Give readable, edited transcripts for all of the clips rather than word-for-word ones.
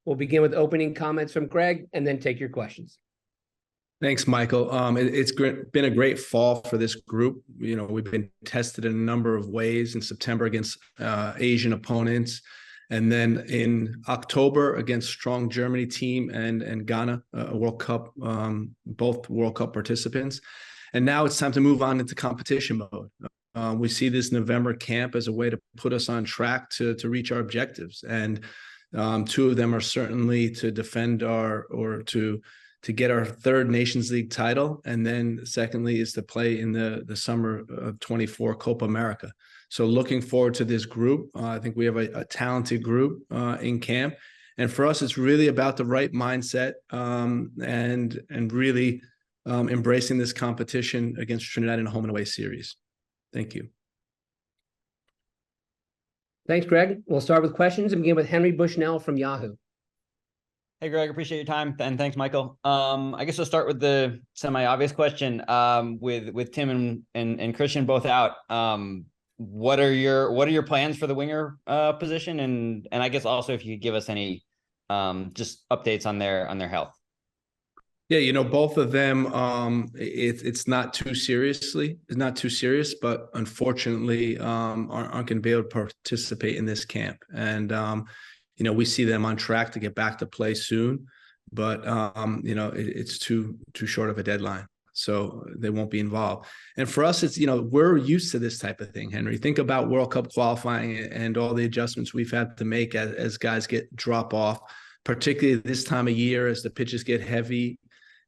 We'll begin with opening comments from Gregg and then take your questions. Thanks, Michael. It's been a great fall for this group. You know, we've been tested in a number of ways in September against Asian opponents, and then in October against strong Germany team and Ghana, a World Cup, both World Cup participants. And now it's time to move on into competition mode. We see this November camp as a way to put us on track to reach our objectives. And two of them are certainly to defend to get our third Nations League title. And then secondly is to play in the summer of 24 Copa America. So looking forward to this group. I think we have a talented group in camp. And for us, it's really about the right mindset and really embracing this competition against Trinidad in a home and away series. Thank you. Thanks, Gregg. We'll start with questions and begin with Henry Bushnell from Yahoo. Hey, Gregg, appreciate your time, and thanks, Michael. I guess I'll start with the semi-obvious question. With Tim and Christian both out, what are your plans for the winger position? And I guess also if you could give us any just updates on their health. Yeah, you know, both of them, it's not too serious, but unfortunately aren't going to be able to participate in this camp. And you know, we see them on track to get back to play soon, but you know, it's too short of a deadline, so they won't be involved. And for us, it's, you know, we're used to this type of thing, Henry. Think about World Cup qualifying and all the adjustments we've had to make as guys drop off, particularly this time of year as the pitches get heavy,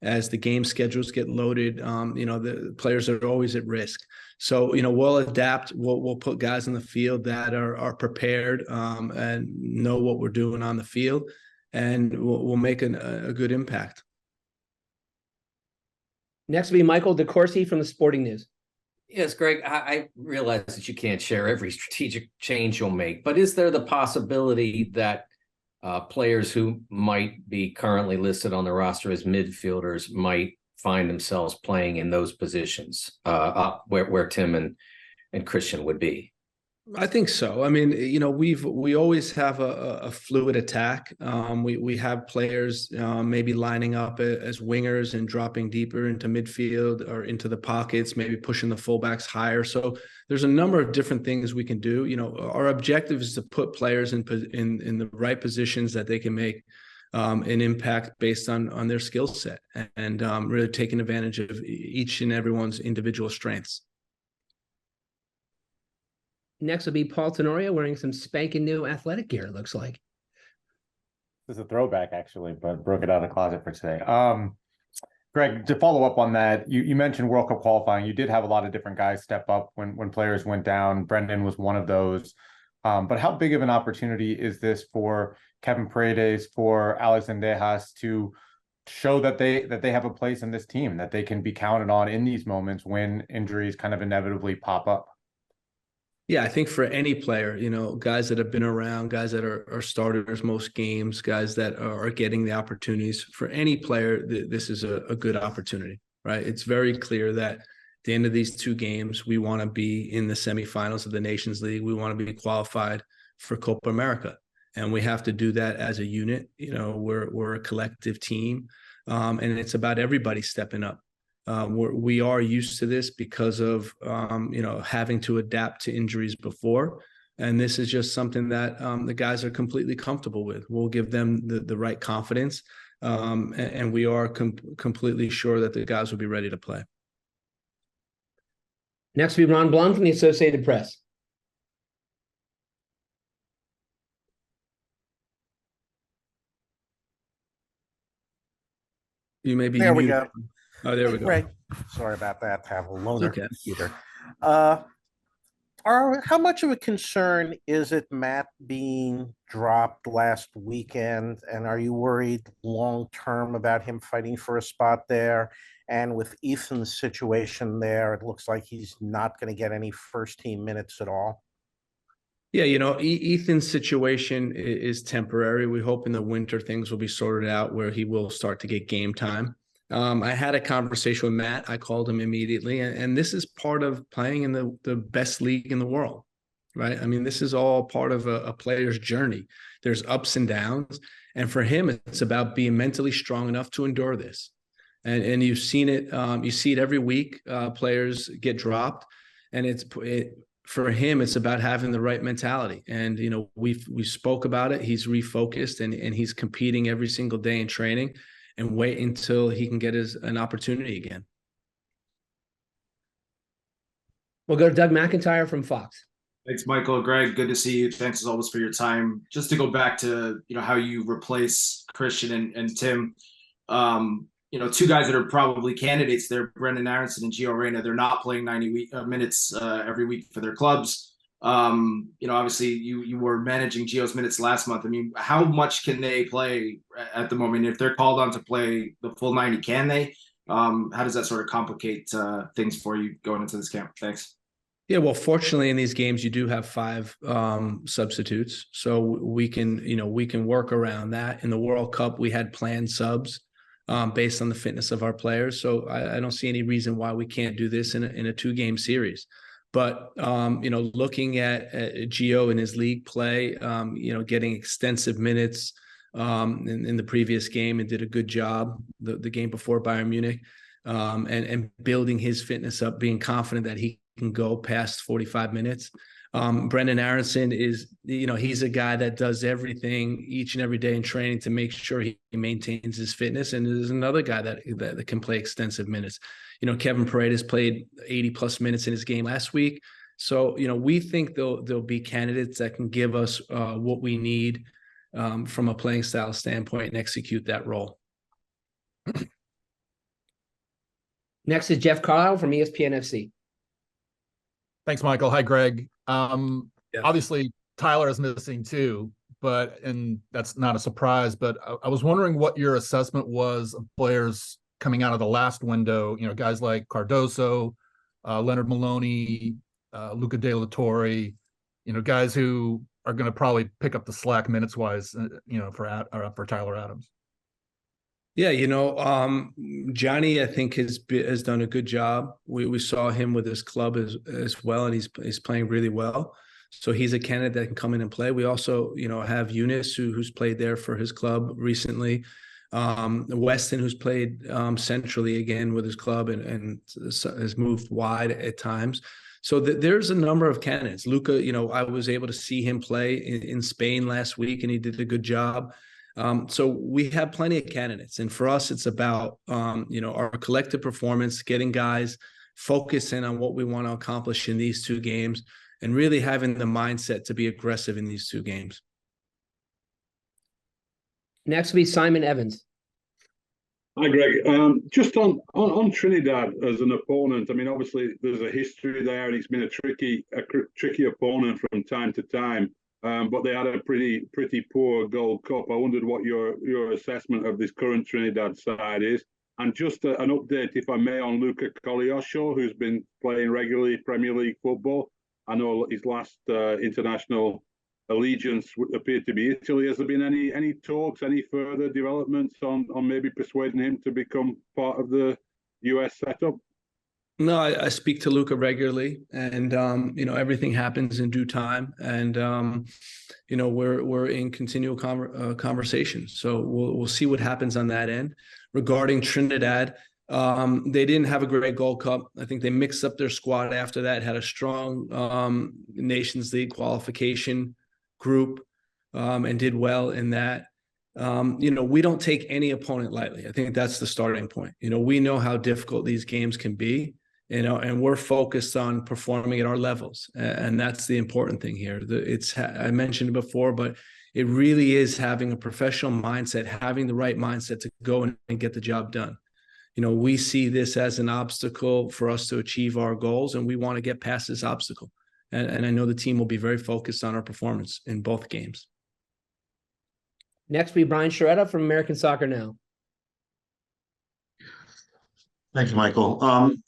as the game schedules get loaded. You know, the players are always at risk. So, you know, we'll adapt. We'll put guys in the field that are prepared and know what we're doing on the field, and we'll make a good impact. Next will be Michael DeCourcy from the Sporting News. Yes, Gregg, I realize that you can't share every strategic change you'll make, but is there the possibility that players who might be currently listed on the roster as midfielders might find themselves playing in those positions where Tim and Christian would be? I think so. I mean, you know, we always have a fluid attack. We have players maybe lining up as wingers and dropping deeper into midfield or into the pockets, maybe pushing the fullbacks higher. So there's a number of different things we can do. You know, our objective is to put players in the right positions that they can make an impact based on their skill set and really taking advantage of each and everyone's individual strengths. Next will be Paul Tenorio wearing some spanking new athletic gear, it looks like. This is a throwback, actually, but broke it out of the closet for today. Gregg, to follow up on that, you mentioned World Cup qualifying. You did have a lot of different guys step up when players went down. Brendan was one of those. But how big of an opportunity is this for Kevin Paredes, for Alex Zendejas to show that they have a place in this team, that they can be counted on in these moments when injuries kind of inevitably pop up? Yeah, I think for any player, you know, guys that have been around, guys that are starters most games, guys that are getting the opportunities, for any player, this is a good opportunity, right? It's very clear that at the end of these two games, we want to be in the semifinals of the Nations League. We want to be qualified for Copa America, and we have to do that as a unit. You know, we're a collective team, and it's about everybody stepping up. We are used to this because of, you know, having to adapt to injuries before. And this is just something that the guys are completely comfortable with. We'll give them the right confidence. And we are completely sure that the guys will be ready to play. Next will be Ron Blum from the Associated Press. You may be. There we go. Oh, there we go. Right. Sorry about that. Have a loaner computer. How much of a concern is it Matt being dropped last weekend? And are you worried long term about him fighting for a spot there? And with Ethan's situation there, it looks like he's not going to get any first team minutes at all. Yeah, you know, Ethan's situation is temporary. We hope in the winter things will be sorted out where he will start to get game time. I had a conversation with Matt. I called him immediately, and this is part of playing in the best league in the world, right? I mean, this is all part of a player's journey. There's ups and downs. And for him, it's about being mentally strong enough to endure this. And you've seen it. You see it every week. Players get dropped, and for him, it's about having the right mentality. And we spoke about it. He's refocused, and he's competing every single day in training, and wait until he can get an opportunity again. We'll go to Doug McIntyre from Fox. Thanks, Michael. Greg, good to see you. Thanks as always for your time. Just to go back to how you replace Christian and Tim. Two guys that are probably candidates there, Brenden Aaronson and Gio Reyna. They're not playing 90 minutes every week for their clubs. Obviously you were managing Gio's minutes last month. I mean, how much can they play at the moment? If they're called on to play the full 90, can they? How does that sort of complicate things for you going into this camp? Thanks. Yeah, well, fortunately in these games, you do have 5 substitutes. So we can work around that. In the World Cup, we had planned subs based on the fitness of our players. So I don't see any reason why we can't do this in a 2-game series. But, looking at Gio in his league play, getting extensive minutes in the previous game and did a good job the game before Bayern Munich, and building his fitness up, being confident that he can go past 45 minutes. Brenden Aaronson is, he's a guy that does everything each and every day in training to make sure he maintains his fitness. And there's another guy that can play extensive minutes. Kevin Paredes played 80+ minutes in his game last week. So, we think there'll be candidates that can give us what we need from a playing style standpoint and execute that role. Next is Jeff Carlisle from ESPN FC. Thanks, Michael. Hi, Greg. Obviously, Tyler is missing too, and that's not a surprise. But I was wondering what your assessment was of players coming out of the last window. Guys like Cardoso, Leonard Maloney, Luca De La Torre. Guys who are going to probably pick up the slack minutes wise. For Tyler Adams. Yeah, Johnny, I think has done a good job. We saw him with his club as well, and he's playing really well. So he's a candidate that can come in and play. We also, have Eunice who's played there for his club recently. Weston, who's played centrally again with his club and has moved wide at times. So there's a number of candidates. Luca, I was able to see him play in Spain last week, and he did a good job. So we have plenty of candidates, and for us, it's about, our collective performance, getting guys focusing on what we want to accomplish in these 2 games, and really having the mindset to be aggressive in these 2 games. Next will be Simon Evans. Hi, Greg. Just on Trinidad as an opponent, I mean, obviously there's a history there, and it's been a tricky opponent from time to time. But they had a pretty poor Gold Cup. I wondered what your assessment of this current Trinidad side is. And just an update, if I may, on Luca Koso, who's been playing regularly Premier League football. I know his last international allegiance appeared to be Italy. Has there been any talks, any further developments on maybe persuading him to become part of the US setup? No, I speak to Luca regularly, and everything happens in due time, and we're in continual conversations. So we'll see what happens on that end. Regarding Trinidad, they didn't have a great Gold Cup. I think they mixed up their squad after that, had a strong Nations League qualification group, and did well in that. We don't take any opponent lightly. I think that's the starting point. We know how difficult these games can be. And we're focused on performing at our levels. And that's the important thing here. I mentioned it before, but it really is having a professional mindset, having the right mindset to go and get the job done. We see this as an obstacle for us to achieve our goals, and we want to get past this obstacle. And I know the team will be very focused on our performance in both games. Next will be Brian Sciaretta from American Soccer Now. Thank you, Michael.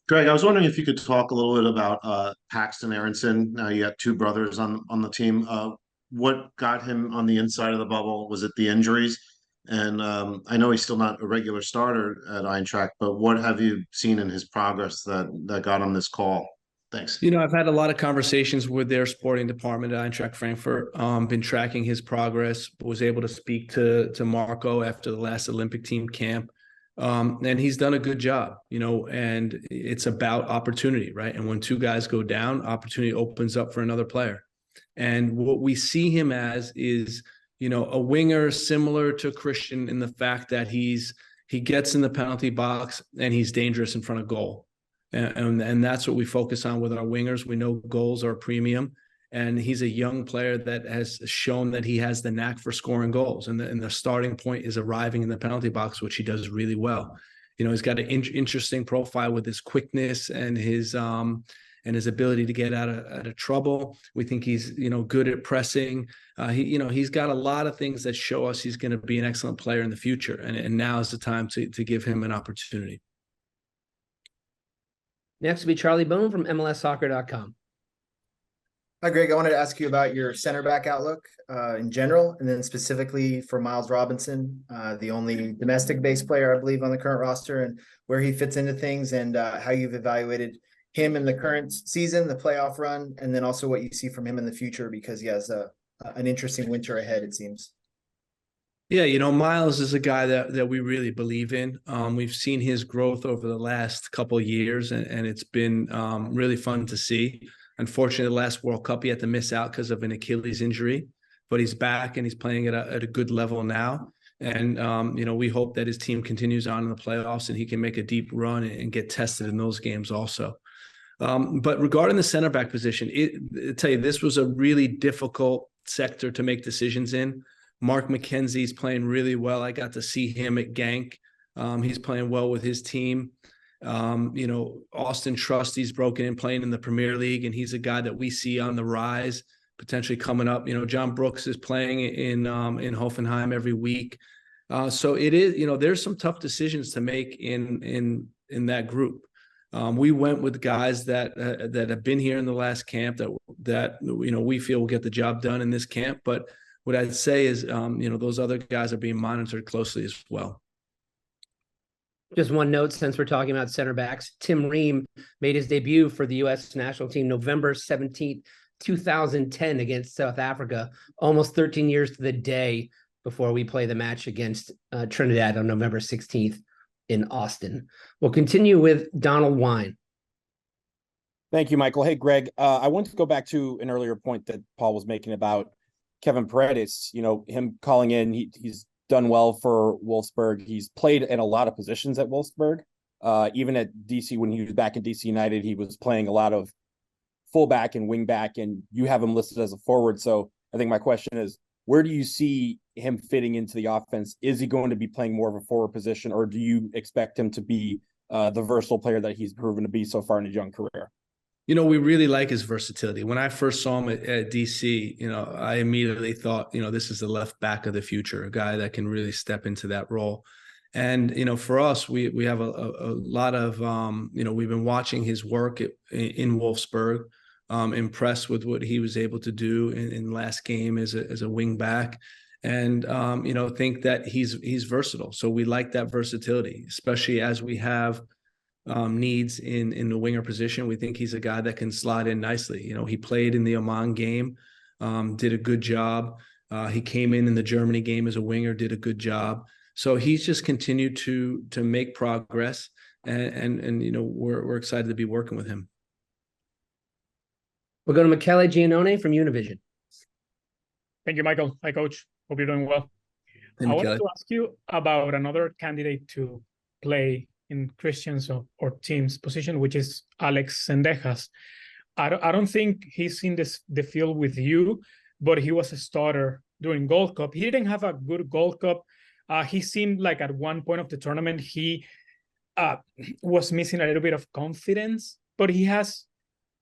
Greg, I was wondering if you could talk a little bit about Paxton Arens. Now you got 2 brothers on the team. What got him on the inside of the bubble? Was it the injuries? And I know he's still not a regular starter at Eintracht, but what have you seen in his progress that got him this call? Thanks. You know, I've had a lot of conversations with their sporting department at Eintracht Frankfurt, been tracking his progress, was able to speak to Marco after the last Olympic team camp. And he's done a good job, you know, and it's about opportunity, right? And when two guys go down, opportunity opens up for another player. And what we see him as is, you know, a winger similar to Christian in the fact that he gets in the penalty box and he's dangerous in front of goal. And that's what we focus on with our wingers. We know goals are a premium, and he's a young player that has shown that he has the knack for scoring goals. And the starting point is arriving in the penalty box, which he does really well. You know, he's got an interesting profile with his quickness and his ability to get out of trouble. We think he's, you know, good at pressing. He's got a lot of things that show us he's going to be an excellent player in the future. And now is the time to give him an opportunity. Next will be Charlie Bone from MLSsoccer.com. Hi, Greg. I wanted to ask you about your center back outlook in general, and then specifically for Miles Robinson, the only domestic-based player, I believe, on the current roster, and where he fits into things, and how you've evaluated him in the current season, the playoff run, and then also what you see from him in the future, because he has an interesting winter ahead, it seems. Yeah, you know, Miles is a guy that we really believe in. We've seen his growth over the last couple of years, and it's been really fun to see. Unfortunately, the last World Cup, he had to miss out because of an Achilles injury, but he's back and he's playing at a good level now. And, you know, we hope that his team continues on in the playoffs and he can make a deep run and get tested in those games also. But regarding the center back position, I tell you, this was a really difficult sector to make decisions in. Mark McKenzie's playing really well. I got to see him at Genk. He's playing well with his team. You know, Austin Trusty's broken in playing in the Premier League, and he's a guy that we see on the rise, potentially coming up. You know, John Brooks is playing in Hoffenheim every week. So it is, you know, there's some tough decisions to make in that group. We went with guys that have been here in the last camp that you know, we feel will get the job done in this camp. But what I'd say is, you know, those other guys are being monitored closely as well. Just one note, since we're talking about center backs, Tim Ream made his debut for the U.S. national team November 17th, 2010 against South Africa, almost 13 years to the day before we play the match against Trinidad on November 16th in Austin. We'll continue with Donald Wine. Thank you, Michael. Hey, Greg, I want to go back to an earlier point that Paul was making about Kevin Paredes, you know, him calling in, he's done well for Wolfsburg. He's played in a lot of positions at Wolfsburg. Even at DC, when he was back in DC United, he was playing a lot of fullback and wing back, and you have him listed as a forward. So I think my question is, where do you see him fitting into the offense? Is he going to be playing more of a forward position, or do you expect him to be the versatile player that he's proven to be so far in his young career? You know, we really like his versatility. When I first saw him at DC, you know, I immediately thought, you know, this is the left back of the future, a guy that can really step into that role. And, you know, for us, we have a lot of, you know, we've been watching his work in Wolfsburg, impressed with what he was able to do in last game as a wing back. And, you know, think that he's versatile. So we like that versatility, especially as we have needs in the winger position. We think he's a guy that can slide in nicely. You know, he played in the Oman game, did a good job. He came in the Germany game as a winger, did a good job. So he's just continued to make progress, and you know, we're excited to be working with him. We'll go to Michele Giannone from Univision. Thank you, Michael. Hi, Coach. Hope you're doing well. Hey, I wanted to ask you about another candidate to play in Christian's or team's position, which is Alex Sendejas. I don't think he's in the field with you, but he was a starter during Gold Cup. He didn't have a good Gold Cup. He seemed like at one point of the tournament, he was missing a little bit of confidence, but he has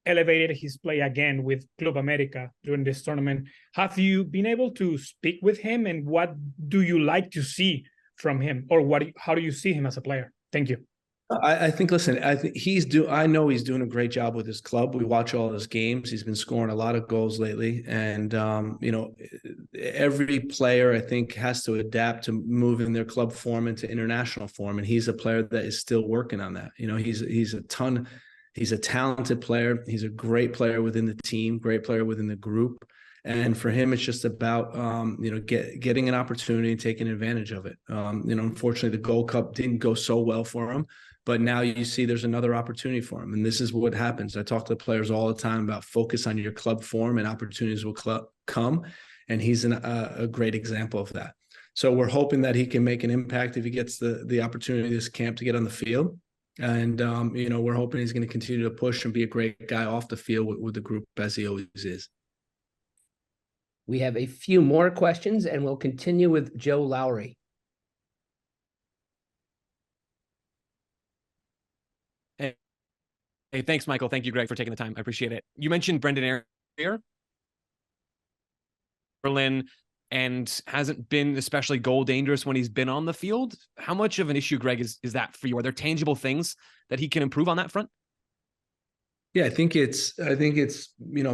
elevated his play again with Club America during this tournament. Have you been able to speak with him, and what do you like to see from him, or how do you see him as a player? Thank you. I think, listen, I know he's doing a great job with his club. We watch all his games. He's been scoring a lot of goals lately. And, you know, every player, I think, has to adapt to moving their club form into international form. And he's a player that is still working on that. You know, he's a ton. He's a talented player. He's a great player within the team, great player within the group. And for him, it's just about, getting an opportunity and taking advantage of it. Unfortunately, the Gold Cup didn't go so well for him, but now you see there's another opportunity for him. And this is what happens. I talk to players all the time about focus on your club form and opportunities will come. And he's a great example of that. So we're hoping that he can make an impact if he gets the opportunity this camp to get on the field. And, we're hoping he's going to continue to push and be a great guy off the field with the group as he always is. We have a few more questions, and we'll continue with Joe Lowry. Hey, thanks, Michael. Thank you, Greg, for taking the time. I appreciate it. You mentioned Brendan Arin, Berlin, and hasn't been especially goal dangerous when he's been on the field. How much of an issue, Greg, is that for you? Are there tangible things that he can improve on that front? Yeah, I think it's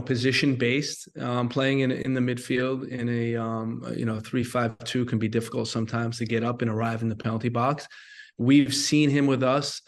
position based. Playing in the midfield in a 3-5-2 can be difficult sometimes to get up and arrive in the penalty box. We've seen him with us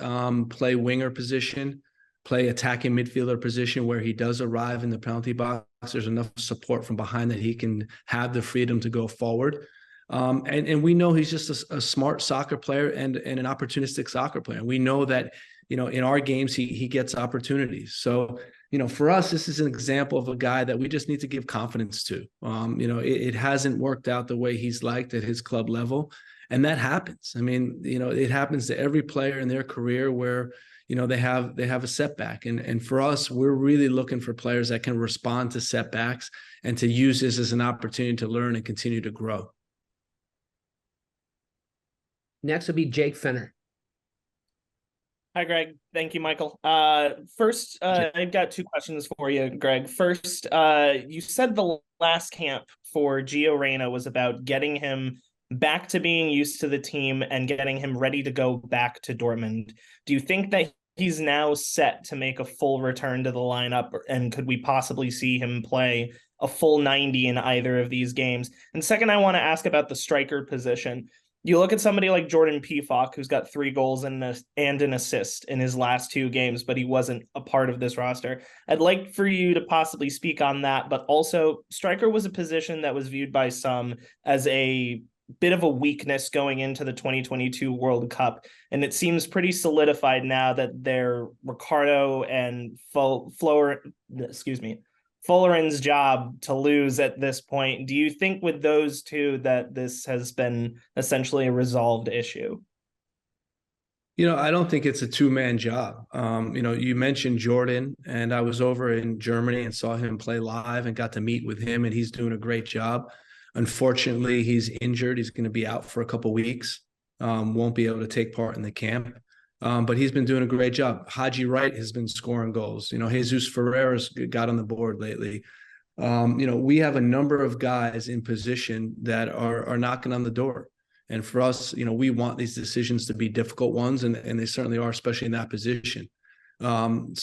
play winger position, play attacking midfielder position where he does arrive in the penalty box. There's enough support from behind that he can have the freedom to go forward. And we know he's just a smart soccer player and an opportunistic soccer player. And we know that, in our games, he gets opportunities. So, for us, this is an example of a guy that we just need to give confidence to. It hasn't worked out the way he's liked at his club level. And that happens. I mean, it happens to every player in their career where, they have a setback. And for us, we're really looking for players that can respond to setbacks and to use this as an opportunity to learn and continue to grow. Next will be Jake Fenner. Hi, Greg. Thank you, Michael. First, I've got two questions for you, Greg. First, you said the last camp for Gio Reyna was about getting him back to being used to the team and getting him ready to go back to Dortmund. Do you think that he's now set to make a full return to the lineup, and could we possibly see him play a full 90 in either of these games? And second, I want to ask about the striker position. You look at somebody like Jordan Pefok, who's got 3 goals and an assist in his last 2 games, but he wasn't a part of this roster. I'd like for you to possibly speak on that, but also striker was a position that was viewed by some as a bit of a weakness going into the 2022 World Cup. And it seems pretty solidified now that they're Ricardo and Fulleren's job to lose at this point. Do you think with those two that this has been essentially a resolved issue? I don't think it's a 2-man job. You mentioned Jordan, and I was over in Germany and saw him play live and got to meet with him, and he's doing a great job. Unfortunately, he's injured. He's going to be out for a couple of weeks. Won't be able to take part in the camp. But he's been doing a great job. Haji Wright has been scoring goals. Jesus Ferreira's got on the board lately. We have a number of guys in position that are knocking on the door. And for us, we want these decisions to be difficult ones, and they certainly are, especially in that position. Regarding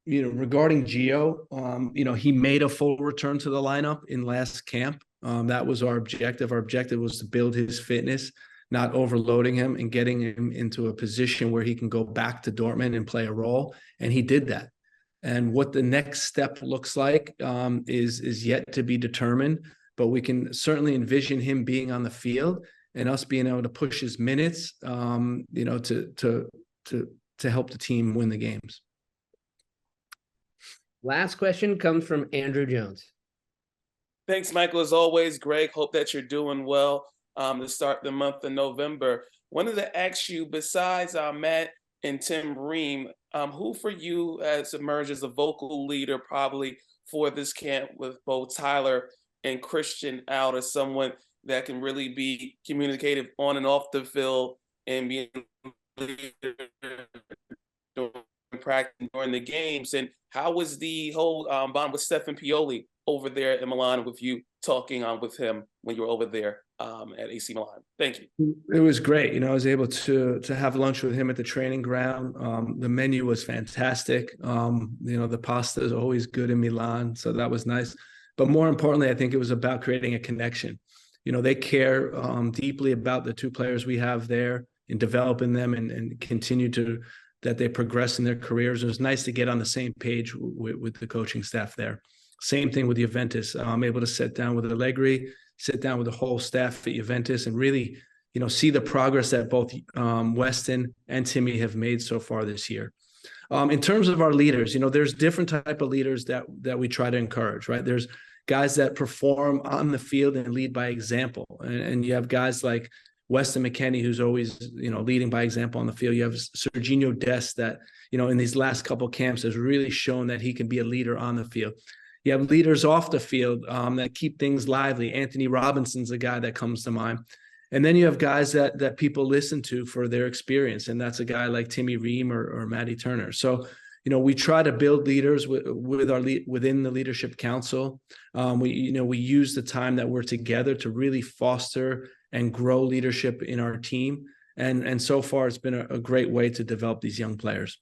Gio, he made a full return to the lineup in last camp. That was our objective. Our objective was to build his fitness, not overloading him and getting him into a position where he can go back to Dortmund and play a role. And he did that. And what the next step looks like is yet to be determined, but we can certainly envision him being on the field and us being able to push his minutes, to help the team win the games. Last question comes from Andrew Jones. Thanks, Michael. As always, Greg, hope that you're doing well to start the month of November. Wanted to ask you, besides Matt and Tim Ream, who for you has emerged as a vocal leader probably for this camp with both Tyler and Christian out as someone that can really be communicative on and off the field and be practice during the games? And how was the whole bond with Stefan Pioli over there in Milan with you talking with him when you were over there at AC Milan? Thank you. It was great. I was able to have lunch with him at the training ground. The menu was fantastic. The pasta is always good in Milan, so that was nice. But more importantly, I think it was about creating a connection. They care deeply about the 2 players we have there and developing them and continue to that they progress in their careers. It was nice to get on the same page with the coaching staff there. Same thing with Juventus. I'm able to sit down with Allegri, sit down with the whole staff at Juventus, and really, see the progress that both Weston and Timmy have made so far this year. In terms of our leaders, there's different type of leaders that we try to encourage, right? There's guys that perform on the field and lead by example. And you have guys like Weston McKennie, who's always, leading by example on the field. You have Serginho Dest that, in these last couple of camps has really shown that he can be a leader on the field. You have leaders off the field that keep things lively. Anthony Robinson's a guy that comes to mind. And then you have guys that people listen to for their experience. And that's a guy like Timmy Ream or Matty Turner. So, we try to build leaders within the leadership council. We use the time that we're together to really foster and grow leadership in our team. And so far, it's been a great way to develop these young players.